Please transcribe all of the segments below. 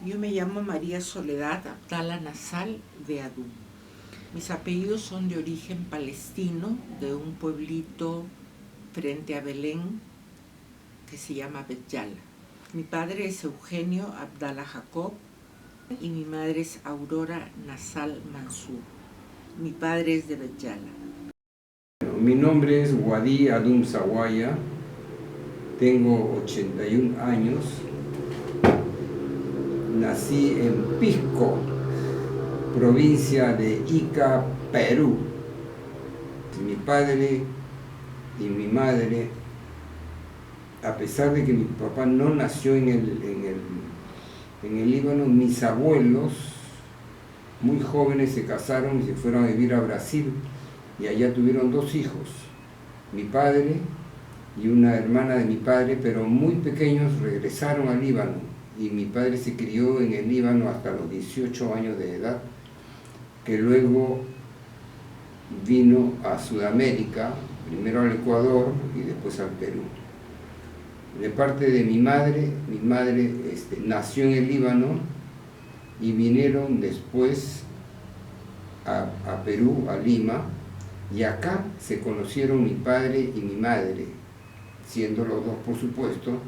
Yo me llamo María Soledad Abdala Nasal de Adú. Mis apellidos son de origen palestino, de un pueblito frente a Belén que se llama Bet Yala. Mi padre es Eugenio Abdala Jacob y mi madre es Aurora Nasal Mansur. Mi padre es de Bet Yala. Mi nombre es Wadi Adum Sawaya, tengo 81 años, nací en Pisco, provincia de Ica, Perú. Mi padre y mi madre, a pesar de que mi papá no nació en el Líbano, mis abuelos muy jóvenes se casaron y se fueron a vivir a Brasil y allá tuvieron 2 hijos, mi padre y una hermana de mi padre, pero muy pequeños regresaron al Líbano y mi padre se crió en el Líbano hasta los 18 años de edad, que luego vino a Sudamérica, primero al Ecuador y después al Perú. De parte de mi madre nació en el Líbano y vinieron después a Perú, a Lima, y acá se conocieron mi padre y mi madre, siendo los dos, por supuesto,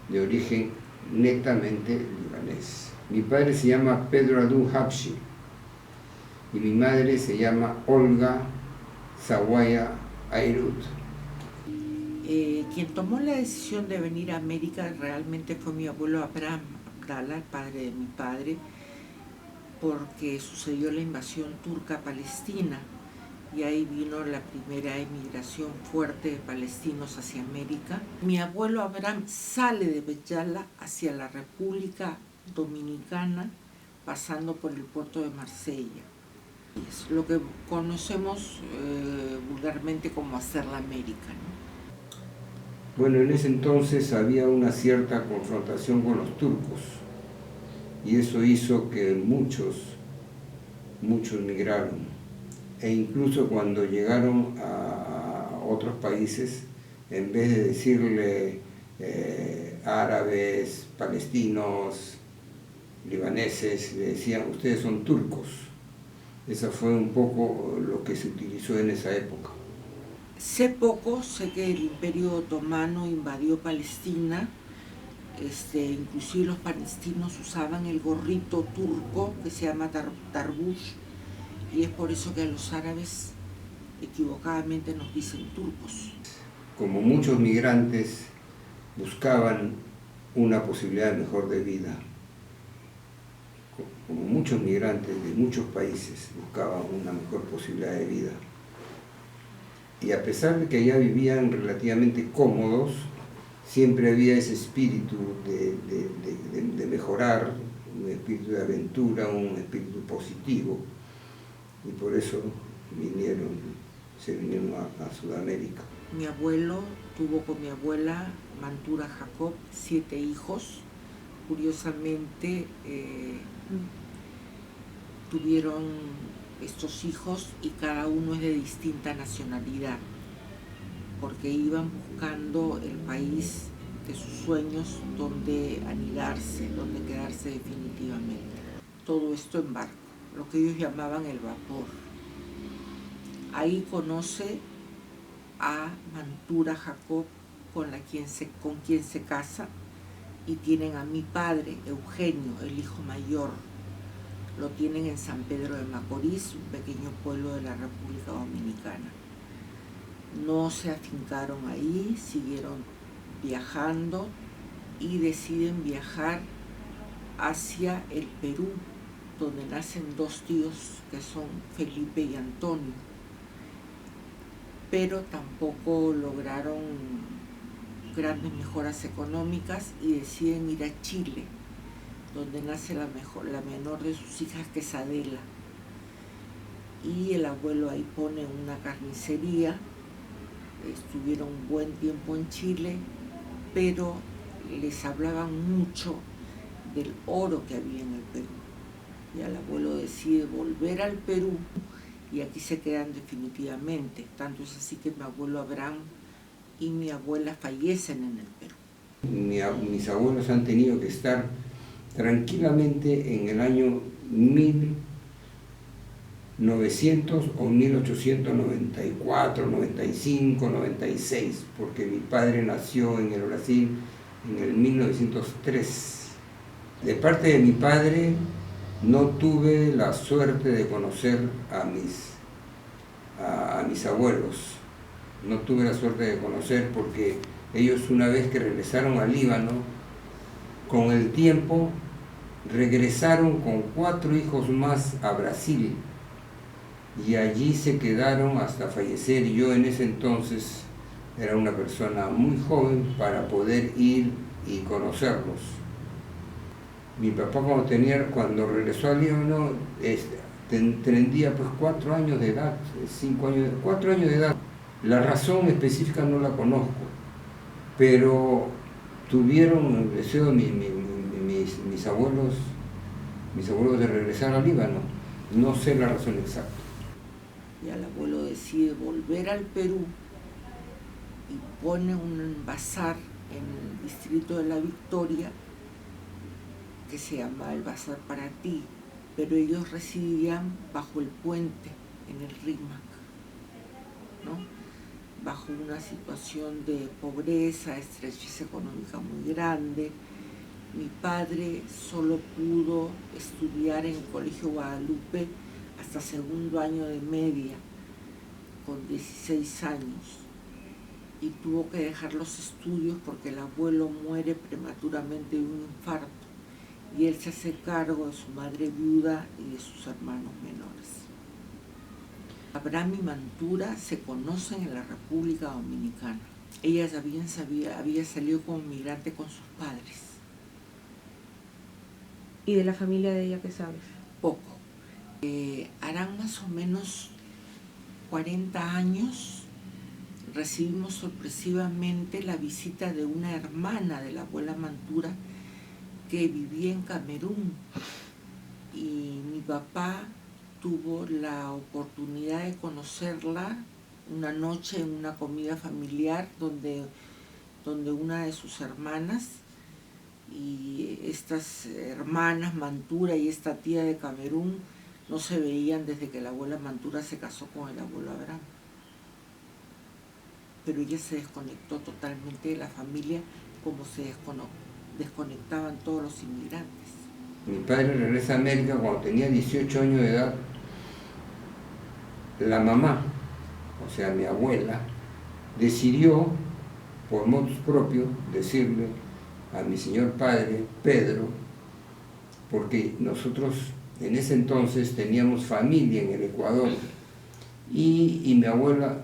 de origen netamente libanés. Mi padre se llama Pedro Adú Habshi y mi madre se llama Olga Sawaya Airut. Quien tomó la decisión de venir a América realmente fue mi abuelo Abraham Abdala, el padre de mi padre, porque sucedió la invasión turca a Palestina y ahí vino la primera emigración fuerte de palestinos hacia América. Mi abuelo Abraham sale de Bet Yala hacia la República Dominicana, pasando por el puerto de Marsella. Es lo que conocemos vulgarmente como hacer la América, ¿no? Bueno, en ese entonces había una cierta confrontación con los turcos y eso hizo que muchos migraron. E incluso cuando llegaron a otros países, en vez de decirle árabes, palestinos, libaneses, le decían ustedes son turcos. Esa fue un poco lo que se utilizó en esa época. Sé que el Imperio Otomano invadió Palestina, inclusive los palestinos usaban el gorrito turco que se llama tarbush, y es por eso que a los árabes equivocadamente nos dicen turcos. Como muchos migrantes buscaban una posibilidad mejor de vida, como muchos migrantes de muchos países buscaban una mejor posibilidad de vida. Y a pesar de que allá vivían relativamente cómodos, siempre había ese espíritu de mejorar, un espíritu de aventura, un espíritu positivo. Y por eso se vinieron a Sudamérica. Mi abuelo tuvo con mi abuela Mantura Jacob 7 hijos. Curiosamente tuvieron estos hijos y cada uno es de distinta nacionalidad, porque iban buscando el país de sus sueños donde anidarse, donde quedarse definitivamente. Todo esto en barco, lo que ellos llamaban el vapor. Ahí conoce a Mantura Jacob, con quien se casa, y tienen a mi padre, Eugenio, el hijo mayor. Lo tienen en San Pedro de Macorís, un pequeño pueblo de la República Dominicana. No se afincaron ahí, siguieron viajando y deciden viajar hacia el Perú, donde nacen 2 tíos que son Felipe y Antonio, pero tampoco lograron grandes mejoras económicas y deciden ir a Chile, donde nace la menor de sus hijas, que es Adela. Y el abuelo ahí pone una carnicería. Estuvieron un buen tiempo en Chile, pero les hablaban mucho del oro que había en el Perú. Y el abuelo decide volver al Perú y aquí se quedan definitivamente. Tanto es así que mi abuelo Abraham y mi abuela fallecen en el Perú. Mis abuelos han tenido que estar tranquilamente en el año 1900 o 1894, 95, 96, porque mi padre nació en el Brasil en el 1903. De parte de mi padre no tuve la suerte de conocer a mis abuelos. No tuve la suerte de conocer porque ellos, una vez que regresaron al Líbano, con el tiempo regresaron con 4 hijos más a Brasil y allí se quedaron hasta fallecer. Yo en ese entonces era una persona muy joven para poder ir y conocerlos. Mi papá cuando regresó al Líbano tendría pues 4 años de edad, 4 años de edad. La razón específica no la conozco, pero tuvieron el deseo mis abuelos de regresar al Líbano. No sé la razón exacta. Y el abuelo decide volver al Perú y pone un bazar en el distrito de La Victoria que se llama el Bazar para Ti, pero ellos residían bajo el puente en el Rímac, ¿no? Bajo una situación de pobreza, estrechez económica muy grande. Mi padre solo pudo estudiar en el Colegio Guadalupe hasta segundo año de media, con 16 años, y tuvo que dejar los estudios porque el abuelo muere prematuramente de un infarto y él se hace cargo de su madre viuda y de sus hermanos menores. Abraham y Mantura se conocen en la República Dominicana. Ellas había salido como migrante con sus padres. ¿Y de la familia de ella qué sabes? Poco. Harán más o menos 40 años, recibimos sorpresivamente la visita de una hermana de la abuela Mantura que vivía en Camerún, y mi papá tuvo la oportunidad de conocerla una noche en una comida familiar donde una de sus hermanas y estas hermanas Mantura y esta tía de Camerún no se veían desde que la abuela Mantura se casó con el abuelo Abraham. Pero ella se desconectó totalmente de la familia como se desconectaban todos los inmigrantes. Mi padre regresa a América cuando tenía 18 años de edad. La mamá, o sea mi abuela, decidió por motus propio decirle a mi señor padre, Pedro, porque nosotros en ese entonces teníamos familia en el Ecuador, y mi abuela,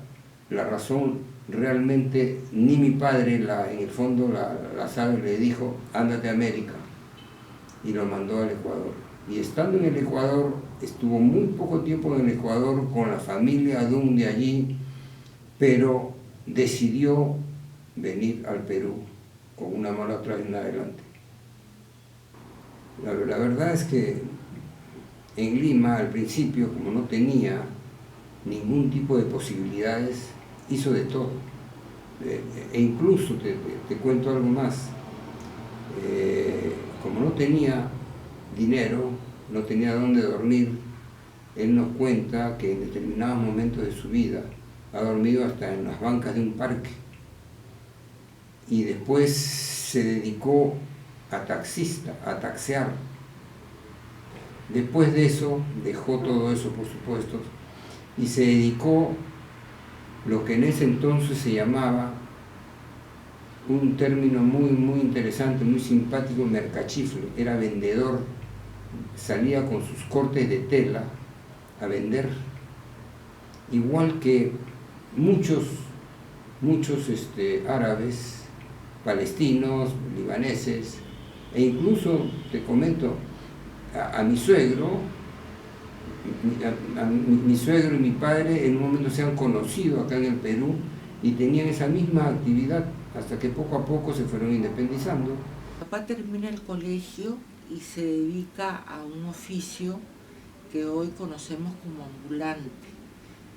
la razón realmente, ni mi padre en el fondo la sabe, le dijo, ándate a América, y lo mandó al Ecuador. Y estando en el Ecuador, estuvo muy poco tiempo en el Ecuador con la familia Adún de allí, pero decidió venir al Perú con una mano atrás y una adelante. La verdad es que en Lima, al principio, como no tenía ningún tipo de posibilidades, hizo de todo. E incluso, te cuento algo más, como no tenía dinero, no tenía dónde dormir, él nos cuenta que en determinados momentos de su vida ha dormido hasta en las bancas de un parque, y después se dedicó a taxear. Después de eso, dejó todo eso, por supuesto, y se dedicó lo que en ese entonces se llamaba, un término muy interesante, muy simpático, mercachifle. Era vendedor, salía con sus cortes de tela a vender, igual que muchos árabes, palestinos, libaneses, e incluso, te comento, a mi suegro, mi suegro y mi padre en un momento se han conocido acá en el Perú y tenían esa misma actividad hasta que poco a poco se fueron independizando. Mi papá termina el colegio y se dedica a un oficio que hoy conocemos como ambulante,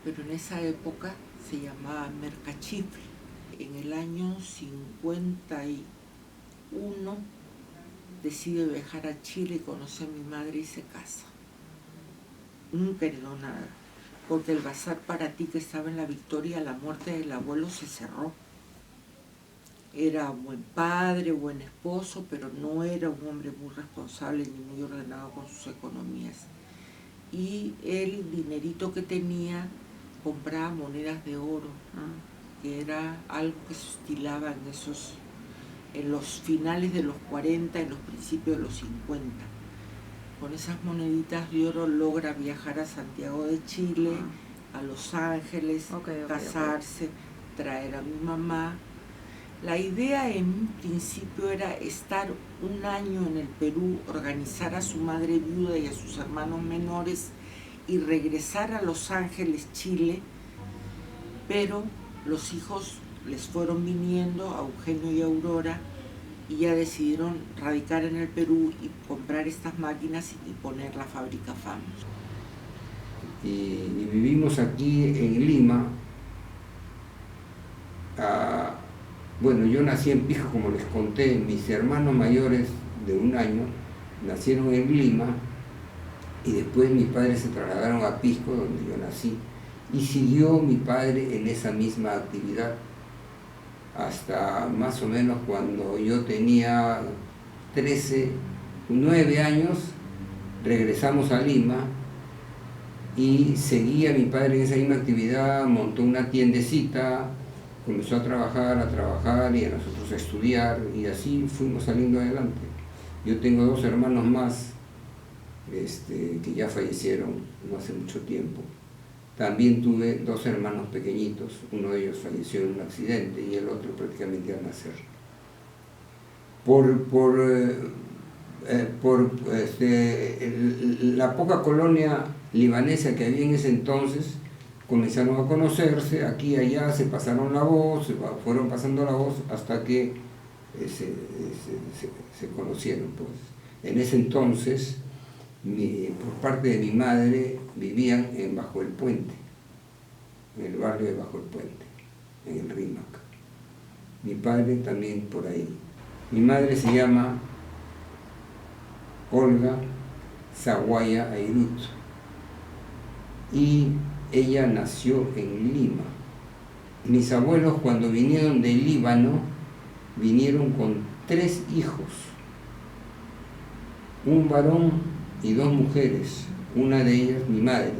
pero en esa época se llamaba mercachifle. En el año 51 decide viajar a Chile y conoce a mi madre y se casa. Nunca heredó nada, porque el bazar Paraty que estaba en La Victoria, a la muerte del abuelo, se cerró. Era buen padre, buen esposo, pero no era un hombre muy responsable ni muy ordenado con sus economías. Y el dinerito que tenía compraba monedas de oro, que era algo que se estilaba en los finales de los 40, en los principios de los 50. Con esas moneditas de oro logra viajar a Santiago de Chile, a Los Ángeles, casarse, traer a mi mamá. La idea en un principio era estar un año en el Perú, organizar a su madre viuda y a sus hermanos menores y regresar a Los Ángeles, Chile, pero los hijos les fueron viniendo, a Eugenio y a Aurora, y ya decidieron radicar en el Perú y comprar estas máquinas y poner la fábrica FAMUS. Y vivimos aquí en Lima. Bueno, yo nací en Pisco, como les conté. Mis hermanos mayores de un año nacieron en Lima y después mis padres se trasladaron a Pisco, donde yo nací, y siguió mi padre en esa misma actividad hasta más o menos cuando yo tenía 9 años. Regresamos a Lima y seguía mi padre en esa misma actividad, montó una tiendecita, comenzó a trabajar y a nosotros a estudiar, y así fuimos saliendo adelante. Yo tengo 2 hermanos más que ya fallecieron no hace mucho tiempo. También tuve 2 hermanos pequeñitos, uno de ellos falleció en un accidente y el otro prácticamente al nacer. La poca colonia libanesa que había en ese entonces, comenzaron a conocerse, aquí y allá se pasaron la voz, fueron pasando la voz hasta que se conocieron. Pues. En ese entonces, por parte de mi madre, vivían en Bajo el Puente, en el barrio de Bajo el Puente, en el Rímac. Mi padre también por ahí. Mi madre se llama Olga Zaguaya Airut y ella nació en Lima. Mis abuelos, cuando vinieron del Líbano, vinieron con 3 hijos, un varón y 2 mujeres, una de ellas mi madre,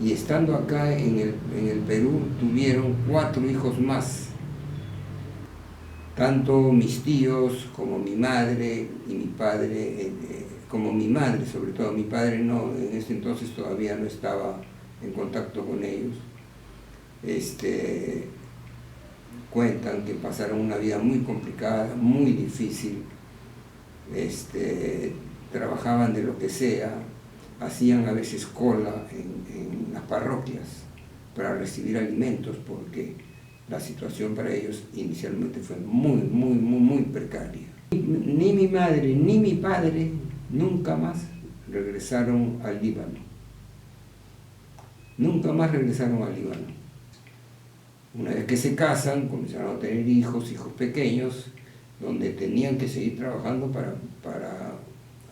y estando acá en el Perú tuvieron 4 hijos más. Tanto mis tíos como mi madre y mi padre, como mi madre sobre todo, mi padre no, en ese entonces todavía no estaba en contacto con ellos, cuentan que pasaron una vida muy complicada, muy difícil, trabajaban de lo que sea, hacían a veces cola en las parroquias para recibir alimentos, porque la situación para ellos inicialmente fue muy precaria. Ni mi madre ni mi padre nunca más regresaron al Líbano. Nunca más regresaron al Líbano. Una vez que se casan, comenzaron a tener hijos pequeños, donde tenían que seguir trabajando para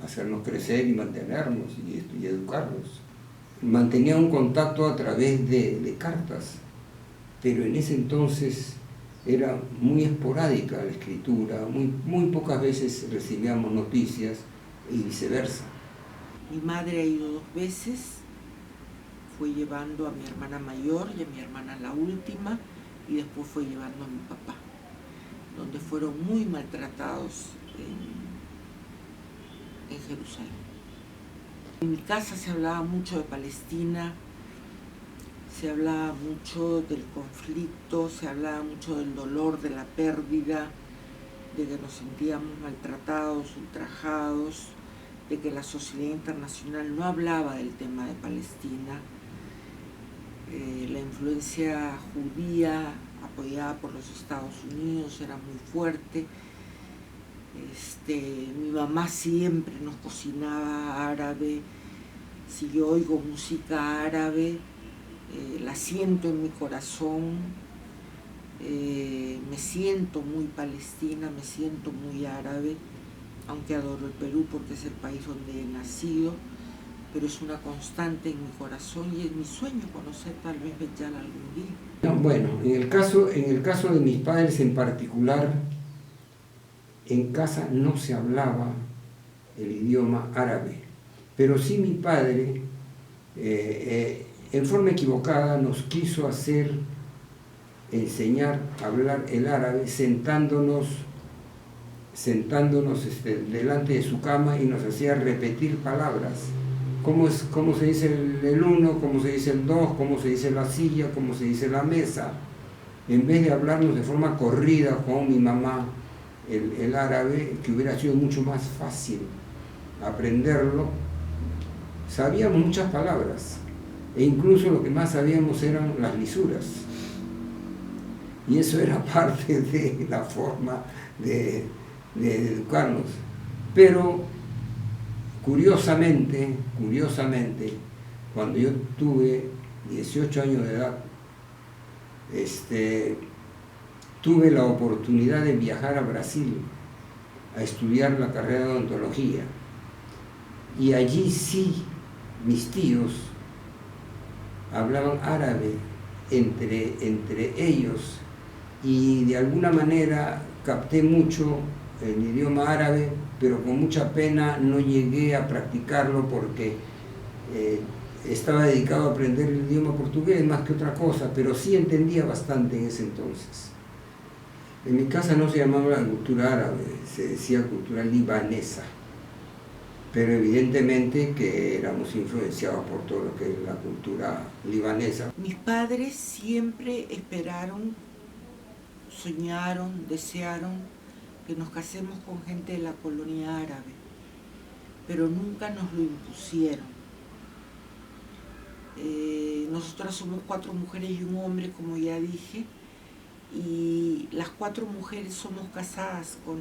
hacernos crecer y mantenernos y educarnos. Mantenían un contacto a través de cartas, pero en ese entonces era muy esporádica la escritura, muy pocas veces recibíamos noticias y viceversa. Mi madre ha ido 2 veces, fue llevando a mi hermana mayor y a mi hermana la última, y después fue llevando a mi papá, donde fueron muy maltratados en Jerusalén. En mi casa se hablaba mucho de Palestina, se hablaba mucho del conflicto, se hablaba mucho del dolor, de la pérdida, de que nos sentíamos maltratados, ultrajados, de que la sociedad internacional no hablaba del tema de Palestina. La influencia judía apoyada por los Estados Unidos era muy fuerte. Mi mamá siempre nos cocinaba árabe. Si yo oigo música árabe, la siento en mi corazón, me siento muy palestina, me siento muy árabe, aunque adoro el Perú porque es el país donde he nacido, pero es una constante en mi corazón y es mi sueño conocer tal vez Betjala algún día. No, bueno, en el caso de mis padres en particular, en casa no se hablaba el idioma árabe, pero sí mi padre, en forma equivocada, nos quiso enseñar a hablar el árabe sentándonos delante de su cama y nos hacía repetir palabras. Cómo se dice el uno, cómo se dice el dos, cómo se dice la silla, cómo se dice la mesa. En vez de hablarnos de forma corrida con mi mamá el árabe, que hubiera sido mucho más fácil aprenderlo, sabíamos muchas palabras e incluso lo que más sabíamos eran las lisuras. Y eso era parte de la forma de educarnos. Pero curiosamente, cuando yo tuve 18 años de edad, tuve la oportunidad de viajar a Brasil a estudiar la carrera de odontología. Y allí sí, mis tíos hablaban árabe entre ellos y de alguna manera capté mucho el idioma árabe, pero con mucha pena no llegué a practicarlo porque estaba dedicado a aprender el idioma portugués más que otra cosa, pero sí entendía bastante en ese entonces. En mi casa no se llamaba la cultura árabe, se decía cultura libanesa, pero evidentemente que éramos influenciados por todo lo que es la cultura libanesa. Mis padres siempre esperaron, soñaron, desearon que nos casemos con gente de la colonia árabe, pero nunca nos lo impusieron. Nosotras somos 4 mujeres y un hombre, como ya dije, y las 4 mujeres somos casadas con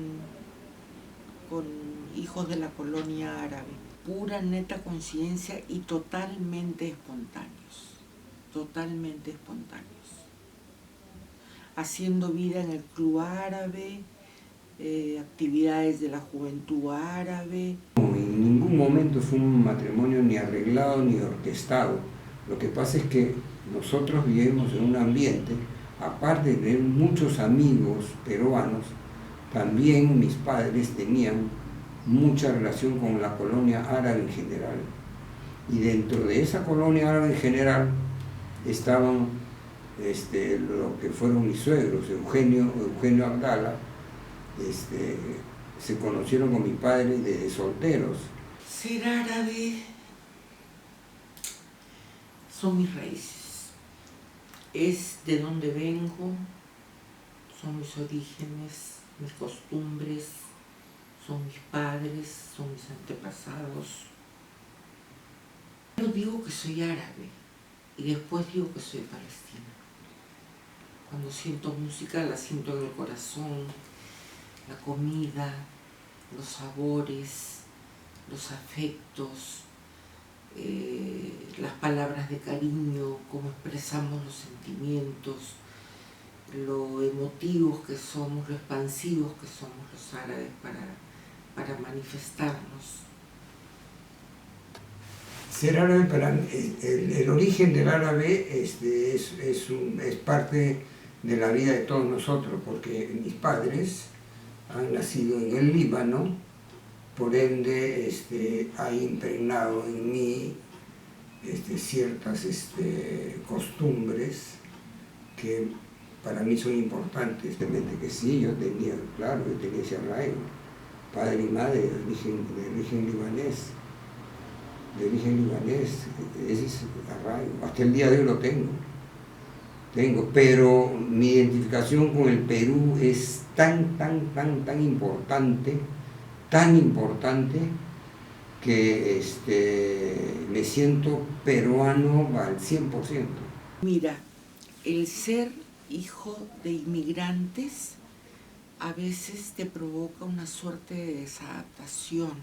hijos de la colonia árabe. Pura, neta conciencia y totalmente espontáneos, haciendo vida en el club árabe, actividades de la juventud árabe. En ningún momento fue un matrimonio ni arreglado ni orquestado. Lo que pasa es que nosotros vivimos en un ambiente, aparte de tener muchos amigos peruanos, también mis padres tenían mucha relación con la colonia árabe en general. Y dentro de esa colonia árabe en general estaban lo que fueron mis suegros, Eugenio Abdala. Se conocieron con mi padre desde solteros. Ser árabe son mis raíces, es de donde vengo, son mis orígenes, mis costumbres, son mis padres, son mis antepasados. Yo digo que soy árabe y después digo que soy palestina. Cuando siento música la siento en el corazón, la comida, los sabores, los afectos, las palabras de cariño, cómo expresamos los sentimientos, lo emotivos que somos, lo expansivos que somos los árabes para manifestarnos. Ser árabe, el origen del árabe es parte de la vida de todos nosotros, porque mis padres han nacido en el Líbano, por ende ha impregnado en mí ciertas costumbres que para mí son importantes. Que sí, yo tenía ese arraigo, padre y madre de origen libanés. Ese es arraigo, hasta el día de hoy lo tengo, pero mi identificación con el Perú es tan importante, que me siento peruano al 100%. Mira, el ser hijo de inmigrantes a veces te provoca una suerte de desadaptación.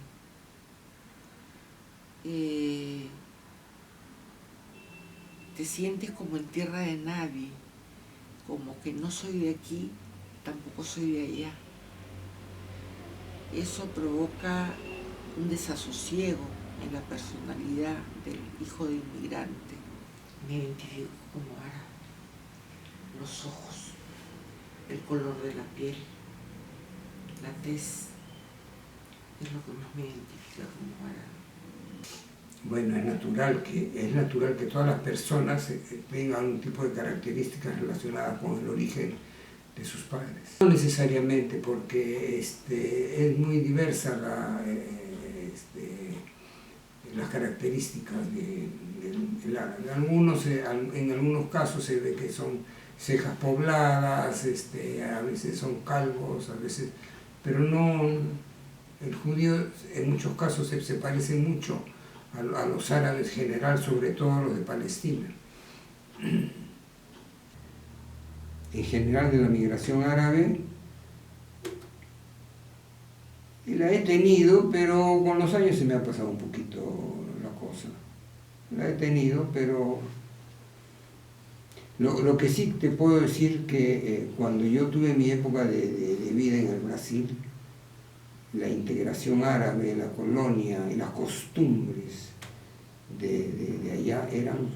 Te sientes como en tierra de nadie, como que no soy de aquí, tampoco soy de allá. Eso provoca un desasosiego en la personalidad del hijo de inmigrante. Me identifico como árabe. Los ojos, el color de la piel, la tez, es lo que más me identifica como árabe. Bueno, es natural que todas las personas tengan un tipo de características relacionadas con el origen de sus padres. No necesariamente, porque es muy diversa las características del árabe. En algunos casos se ve que son cejas pobladas, a veces son calvos, a veces, pero no, el judío en muchos casos se parece mucho a los árabes en general, sobre todo los de Palestina. En general, de la migración árabe la he tenido, pero con los años se me ha pasado un poquito la cosa. La he tenido, pero lo que sí te puedo decir que cuando yo tuve mi época de vida en el Brasil, la integración árabe, la colonia y las costumbres de allá eran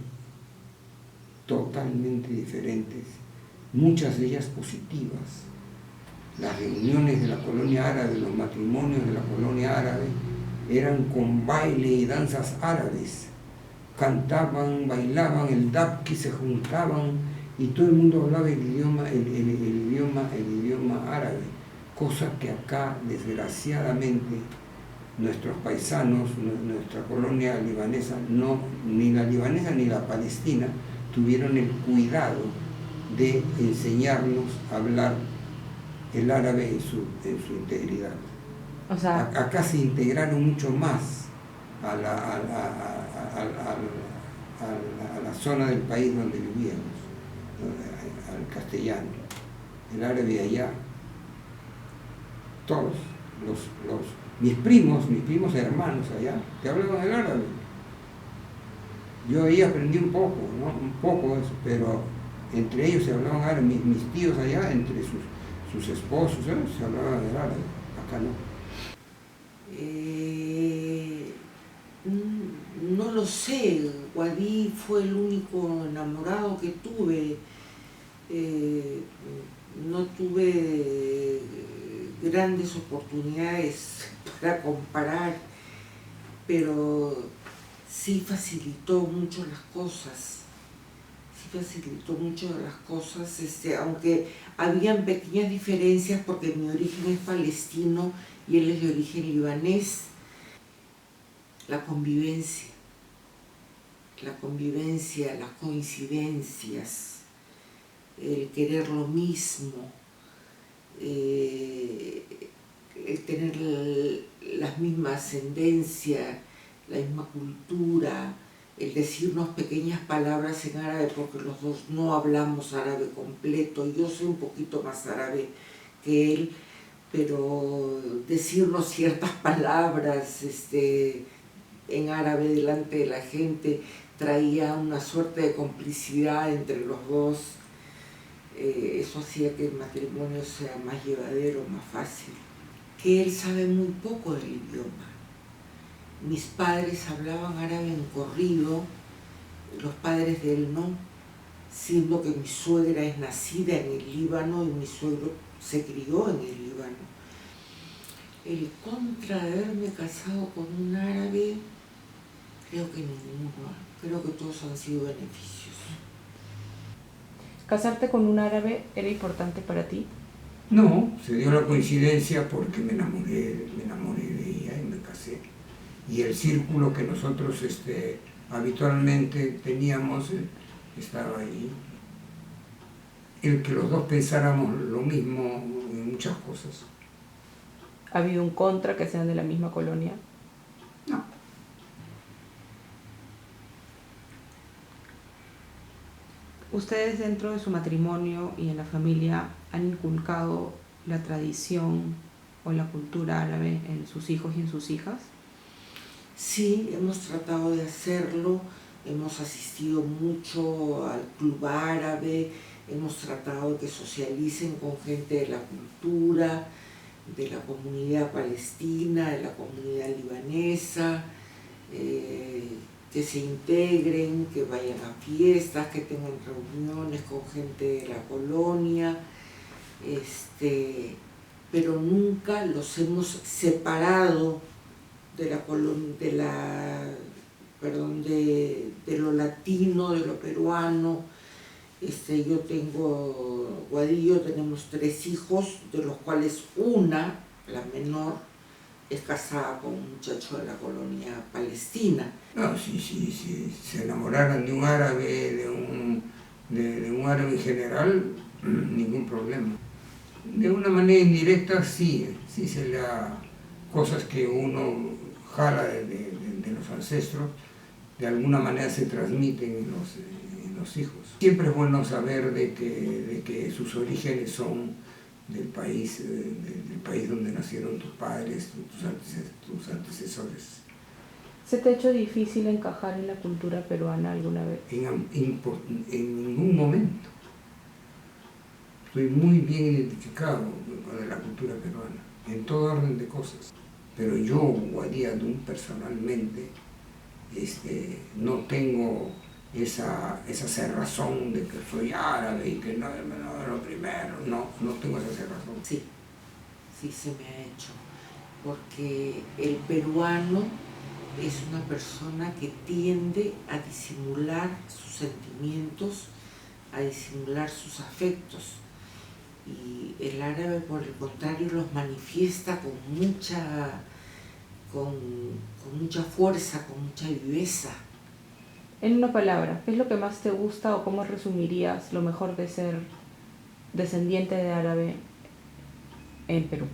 totalmente diferentes, muchas de ellas positivas. Las reuniones de la colonia árabe, los matrimonios de la colonia árabe eran con baile y danzas árabes. Cantaban, bailaban, el dabki, se juntaban y todo el mundo hablaba el idioma árabe, cosa que acá desgraciadamente nuestros paisanos, nuestra colonia libanesa, ni la libanesa ni la palestina tuvieron el cuidado de enseñarnos a hablar el árabe en su integridad. O sea, acá se integraron mucho más a la zona del país donde vivíamos, al castellano. El árabe allá, todos, mis primos hermanos allá, te hablaban el árabe. Yo ahí aprendí un poco, ¿no? Un poco eso, pero entre ellos se hablaban árabe. Mis tíos allá, entre sus esposos, se hablaban el árabe. Acá no. No lo sé, Guadí fue el único enamorado que tuve. No tuve grandes oportunidades para comparar, pero sí facilitó mucho las cosas. Aunque habían pequeñas diferencias porque mi origen es palestino y él es de origen libanés. La convivencia, las coincidencias, el querer lo mismo, el tener la misma ascendencia, la misma cultura, el decirnos pequeñas palabras en árabe, porque los dos no hablamos árabe completo. Yo soy un poquito más árabe que él, pero decirnos ciertas palabras en árabe delante de la gente traía una suerte de complicidad entre los dos. Eso hacía que el matrimonio sea más llevadero, más fácil. Que él sabe muy poco del idioma. Mis padres hablaban árabe en corrido, los padres de él no, siendo que mi suegra es nacida en el Líbano y mi suegro se crió en el Líbano. El contra de haberme casado con un árabe, creo que ninguno, creo que todos han sido beneficios. ¿casarte con un árabe era importante para ti? No, se dio la coincidencia porque me enamoré de ella y me casé. Y el círculo que nosotros habitualmente teníamos estaba ahí. El que los dos pensáramos lo mismo en muchas cosas. ¿Ha habido un contra que sean de la misma colonia? No. ¿Ustedes dentro de su matrimonio y en la familia han inculcado la tradición o la cultura árabe en sus hijos y en sus hijas? Sí, hemos tratado de hacerlo, hemos asistido mucho al club árabe, hemos tratado de que socialicen con gente de la cultura, de la comunidad palestina, de la comunidad libanesa, que se integren, que vayan a fiestas, que tengan reuniones con gente de la colonia, pero nunca los hemos separado de lo latino, de lo peruano. Yo tengo, Guadillo, tenemos 3 hijos, de los cuales una, la menor, es casada con un muchacho de la colonia palestina. No, si se enamoraran de un árabe, de un árabe en general, ningún problema. De una manera indirecta sí se le da cosas que uno jala de los ancestros, de alguna manera se transmiten en los hijos. Siempre es bueno saber de que sus orígenes son del país donde nacieron tus padres, tus antecesores. ¿Se te ha hecho difícil encajar en la cultura peruana alguna vez? En ningún momento. Estoy muy bien identificado con la cultura peruana, en todo orden de cosas. Pero yo, Guadiadun, personalmente, no tengo esa cerrazón de que soy árabe y que no lo primero. No tengo esa cerrazón. Sí se me ha hecho, porque el peruano es una persona que tiende a disimular sus sentimientos, a disimular sus afectos. Y el árabe, por el contrario, los manifiesta con mucha fuerza, con mucha viveza. En una palabra, ¿qué es lo que más te gusta o cómo resumirías lo mejor de ser descendiente de árabe en Perú?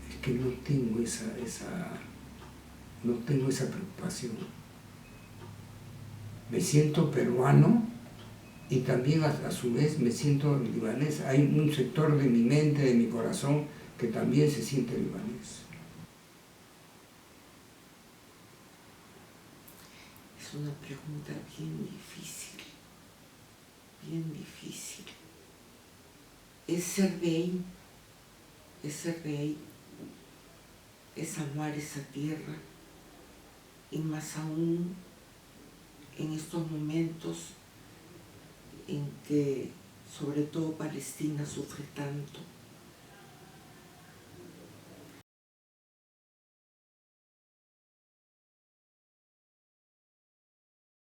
Es que no tengo esa preocupación. Me siento peruano y también a su vez me siento libanés. Hay un sector de mi mente, de mi corazón, que también se siente libanés. Es una pregunta bien difícil, bien difícil. Es ser rey, es amar esa tierra, y más aún en estos momentos en que sobre todo Palestina sufre tanto.